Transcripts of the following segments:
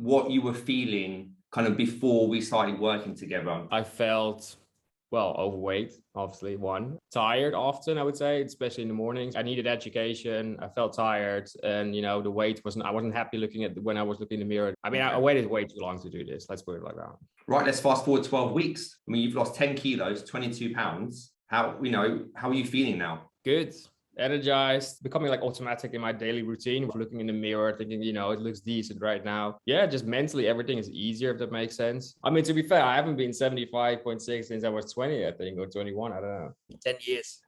what you were feeling kind of before we started working together. I felt, well, overweight, obviously, one. Tired often, I would say, especially in the mornings. I needed education. I felt tired. And, the weight I wasn't happy looking at when I was looking in the mirror. I mean, I waited way too long to do this. Let's put it like that. Right, let's fast forward 12 weeks. I mean, you've lost 10 kilos, 22 pounds. How are you feeling now? Good. Energized, becoming like automatic in my daily routine, looking in the mirror, thinking, it looks decent right now. Yeah, just mentally, everything is easier, if that makes sense. I mean, to be fair, I haven't been 75.6 since I was 20, I think, or 21. I don't know. 10 years,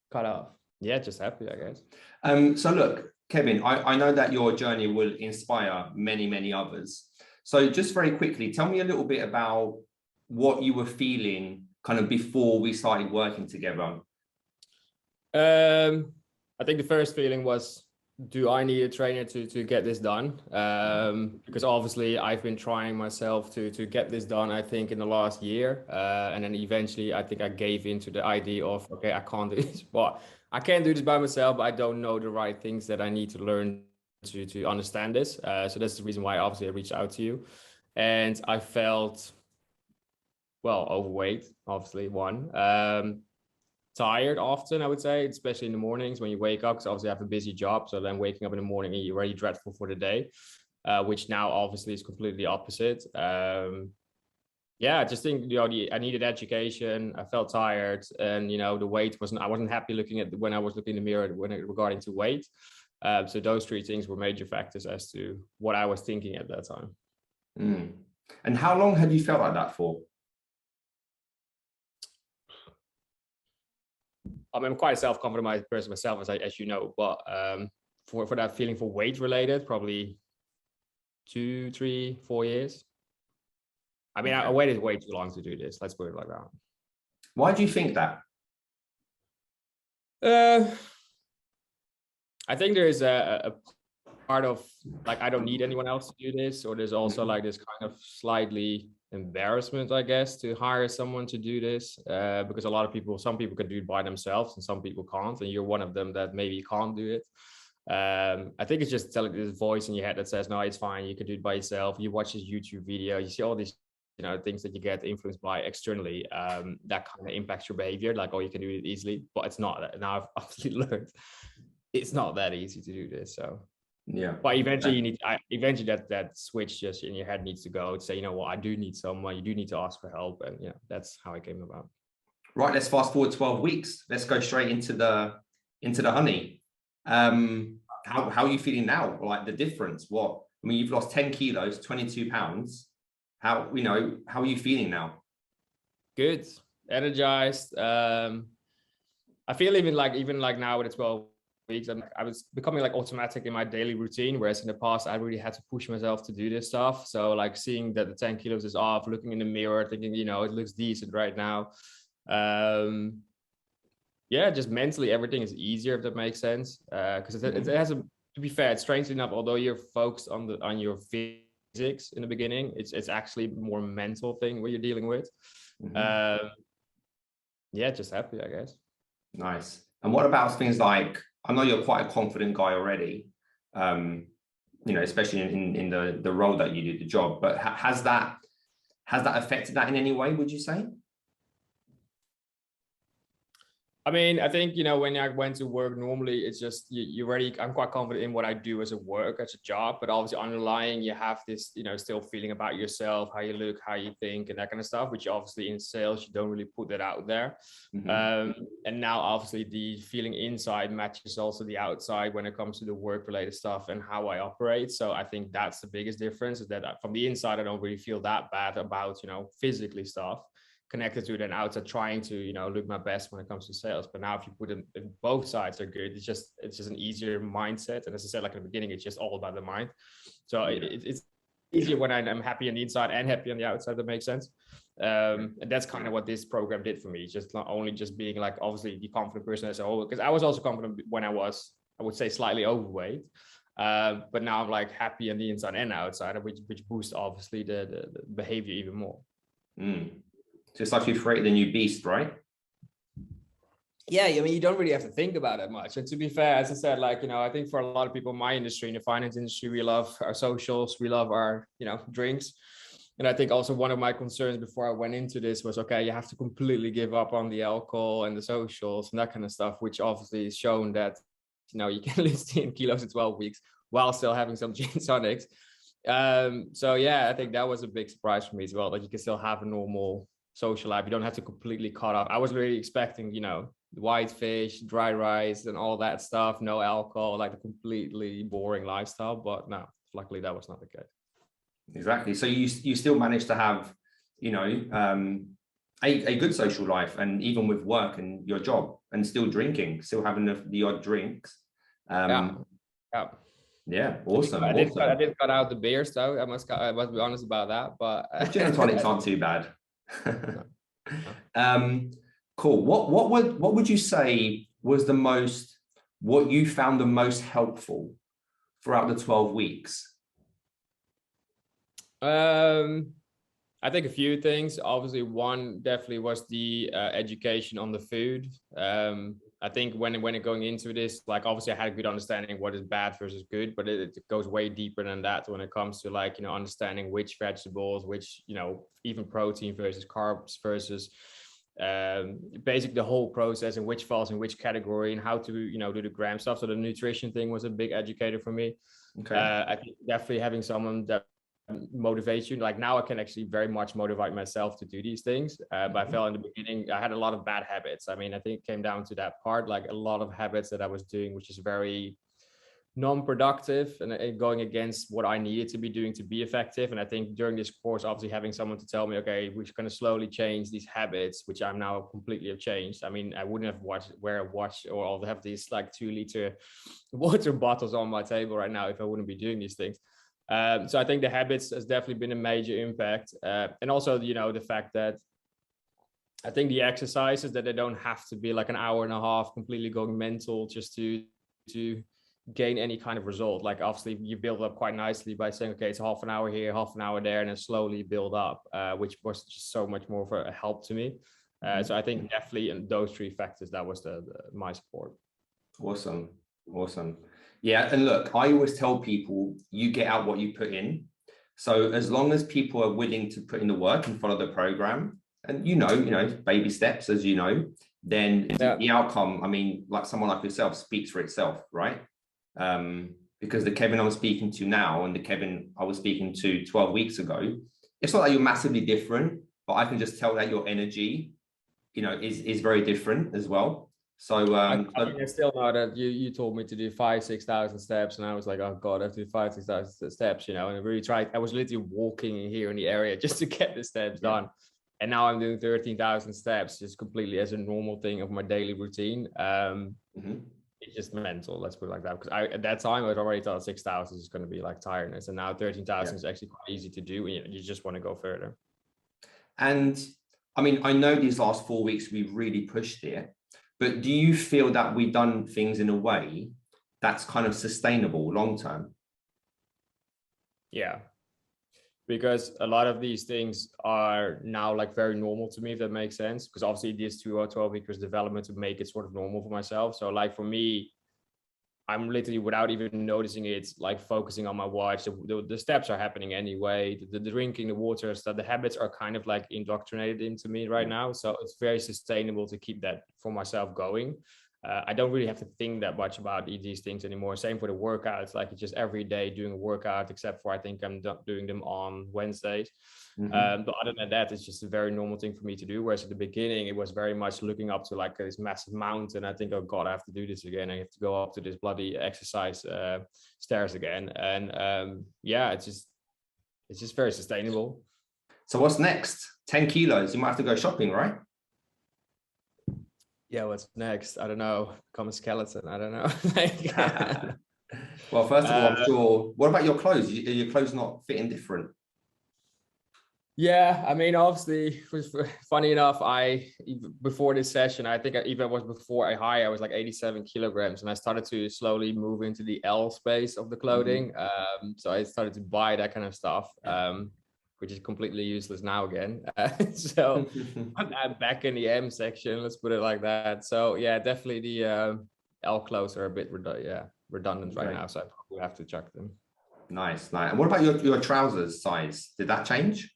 cut off. Yeah, just happy, I guess. So look, Kevin, I know that your journey will inspire many, many others. So just very quickly, tell me a little bit about what you were feeling kind of before we started working together. I think the first feeling was, do I need a trainer to get this done? Because obviously I've been trying myself to get this done, I think, in the last year. And then eventually I think I gave into the idea of, okay, I can't do this, but I can't do this by myself, but I don't know the right things that I need to learn to understand this. So that's the reason why obviously I reached out to you. And I felt, well, overweight, obviously, one. Tired often, I would say, especially in the mornings when you wake up, because obviously I have a busy job. So then waking up in the morning, you're already dreadful for the day, which now obviously is completely opposite. Yeah, I just think, I needed education. I felt tired, and, the weight I wasn't happy looking at when I was looking in the mirror regarding to weight. So those three things were major factors as to what I was thinking at that time. And how long had you felt like that for? I'm quite a self-confident person myself, as you know, but for that feeling for weight related, probably 2, 3, 4 years. I mean, I waited way too long to do this. Let's put it like that. Why do you think that? I think there is a part of like, I don't need anyone else to do this, or there's also like this kind of slightly embarrassment, I guess, to hire someone to do this, because some people can do it by themselves and some people can't, and you're one of them that maybe can't do it. I think it's just telling this voice in your head that says, no, it's fine, you can do it by yourself. You watch this YouTube video, you see all these things that you get influenced by externally, that kind of impacts your behavior, like, oh, you can do it easily, but it's not that. Now I've obviously learned it's not that easy to do this. So yeah, but eventually eventually that switch just in your head needs to go to say, you know what, I do need someone, you do need to ask for help. And yeah, that's how it came about. Right, let's fast forward 12 weeks. Let's go straight into the honey. How are you feeling now? Like the difference? You've lost 10 kilos, 22 pounds. How are you feeling now? Good, energized. I feel even like now with the 12 weeks, I was becoming like automatic in my daily routine, whereas in the past I really had to push myself to do this stuff. So like seeing that the 10 kilos is off, looking in the mirror, thinking, it looks decent right now. Yeah, just mentally everything is easier, if that makes sense. Because it has to be fair, it's strangely enough, although you're focused on your physics in the beginning, it's actually more mental thing what you're dealing with. Yeah, just happy, I guess. Nice. And what about things like, I know you're quite a confident guy already, especially in the role that you do, the job, but has that affected that in any way, would you say? I mean, I think, when I went to work, normally it's just, I'm quite confident in what I do as a job, but obviously underlying, you have this, still feeling about yourself, how you look, how you think, and that kind of stuff, which obviously in sales, you don't really put that out there. And now obviously the feeling inside matches also the outside when it comes to the work related stuff and how I operate. So I think that's the biggest difference, is that from the inside, I don't really feel that bad about, physically stuff connected to it, and outside trying to look my best when it comes to sales. But now if you put in both sides are good, it's just an easier mindset. And as I said, like in the beginning, it's just all about the mind. So it's easier when I'm happy on the inside and happy on the outside. That makes sense. And that's kind of what this program did for me. Just not only just being like obviously the confident person as a whole, because I was also confident when I would say slightly overweight. But now I'm like happy on the inside and outside, which boosts obviously the behavior even more. So it's like you've created a new beast, right? Yeah, I mean, you don't really have to think about it much. And to be fair, as I said, like, you know, I think for a lot of people in my industry, in the finance industry, we love our socials, we love our, you know, drinks. And I think also one of my concerns before I went into this was, okay, you have to completely give up on the alcohol and the socials and that kind of stuff, which obviously is shown that, you know, you can lose 10 kilos in 12 weeks while still having some gin tonics. So yeah, I think that was a big surprise for me as well, that you can still have a normal social life. You don't have to completely cut off. I was really expecting, you know, white fish, dry rice, and all that stuff, no alcohol, like a completely boring lifestyle. But no, luckily that was not the case. Exactly. So you still managed to have, you know, a good social life, and even with work and your job, and still drinking, still having the odd drinks. Yeah. Yeah, awesome. I did cut out the beers though. I must be honest about that. But well, gin and tonics aren't too bad. No. Cool. What would you say was what you found the most helpful throughout the 12 weeks? I think a few things. Obviously, one definitely was the education on the food. I think when going into this, like, obviously I had a good understanding what is bad versus good, but it goes way deeper than that when it comes to, like, you know, understanding which vegetables, which, you know, even protein versus carbs versus basically the whole process and which falls in which category and how to, you know, do the gram stuff. So the nutrition thing was a big educator for me. Okay. I think definitely having someone that motivates you. Like now I can actually very much motivate myself to do these things. But I felt in the beginning, I had a lot of bad habits. I mean, I think it came down to that part, like a lot of habits that I was doing, which is very non-productive and going against what I needed to be doing to be effective. And I think during this course, obviously having someone to tell me, okay, we're going to slowly change these habits, which I'm now completely have changed. I mean, I wouldn't have wear a watch or I'll have these like 2-liter water bottles on my table right now if I wouldn't be doing these things. So I think the habits has definitely been a major impact. And also, you know, the fact that I think the exercises, that they don't have to be like an hour and a half completely going mental just to gain any kind of result. Like obviously you build up quite nicely by saying, okay, it's half an hour here, half an hour there, and then slowly build up, which was just so much more of a help to me. So I think definitely in those three factors, that was my support. Awesome. Yeah, and look, I always tell people you get out what you put in. So as long as people are willing to put in the work and follow the program, and you know, baby steps, as you know, then the outcome, I mean, like someone like yourself speaks for itself, right? Because the Kevin I'm speaking to now and the Kevin I was speaking to 12 weeks ago, it's not that you're massively different, but I can just tell that your energy, you know, is very different as well. So I mean, I still know that you told me to do 5,000-6,000 steps, and I was like, oh god, I have to do 5,000-6,000 steps, you know. And I really tried. I was literally walking here in the area just to get the steps done, and now I'm doing 13,000 steps just completely as a normal thing of my daily routine. It's just mental, let's put it like that, because at that time I was already thought 6,000 is going to be like tiredness, and now 13,000 is actually quite easy to do. You just want to go further. And I mean, I know these last 4 weeks we've really pushed it. But do you feel that we've done things in a way that's kind of sustainable long term? Yeah, because a lot of these things are now like very normal to me, if that makes sense. Because obviously these 2 or 12 weeks development to make it sort of normal for myself. So like for me, I'm literally, without even noticing it, like focusing on my watch. The steps are happening anyway. The drinking, the water stuff, the habits are kind of like indoctrinated into me right now. So it's very sustainable to keep that for myself going. I don't really have to think that much about these things anymore. Same for the workouts. Like it's just every day doing a workout, except for I think I'm doing them on Wednesdays. But other than that, it's just a very normal thing for me to do. Whereas at the beginning, it was very much looking up to like this massive mountain. I think, oh God, I have to do this again. I have to go up to this bloody exercise stairs again. And yeah, it's just very sustainable. So what's next? 10 kilos. You might have to go shopping, right? Yeah, what's next? I don't know. Become a skeleton. I don't know. Well, first of all, I'm sure. What about your clothes? Are your clothes not fitting different? Yeah, I mean, obviously, funny enough, before this session, I think even was before I was like 87 kilograms, and I started to slowly move into the L space of the clothing. So I started to buy that kind of stuff. which is completely useless now again. So I'm back in the M section, let's put it like that. So yeah, definitely the L clothes are a bit redundant right now, so I probably have to chuck them. Nice. And what about your trousers size? Did that change?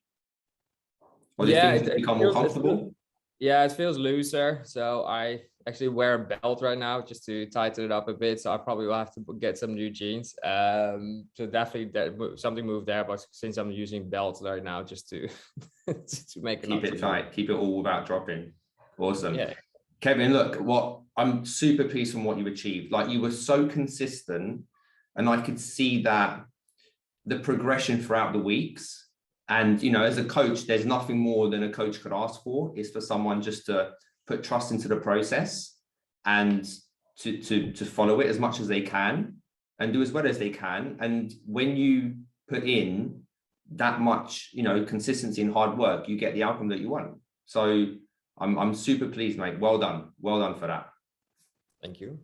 Or did things become more comfortable? It feels looser. So I actually wear a belt right now just to tighten it up a bit. So I probably will have to get some new jeans. So definitely something moved there. But since I'm using belts right now, just to to make it keep it tight, keep it all without dropping. Awesome. Yeah. Kevin, look, I'm super pleased from what you achieved. Like, you were so consistent, and I could see that the progression throughout the weeks. And, you know, as a coach, there's nothing more than a coach could ask for, is for someone just to put trust into the process and to follow it as much as they can and do as well as they can. And when you put in that much, you know, consistency and hard work, you get the outcome that you want. So I'm super pleased, mate. Well done for that. Thank you.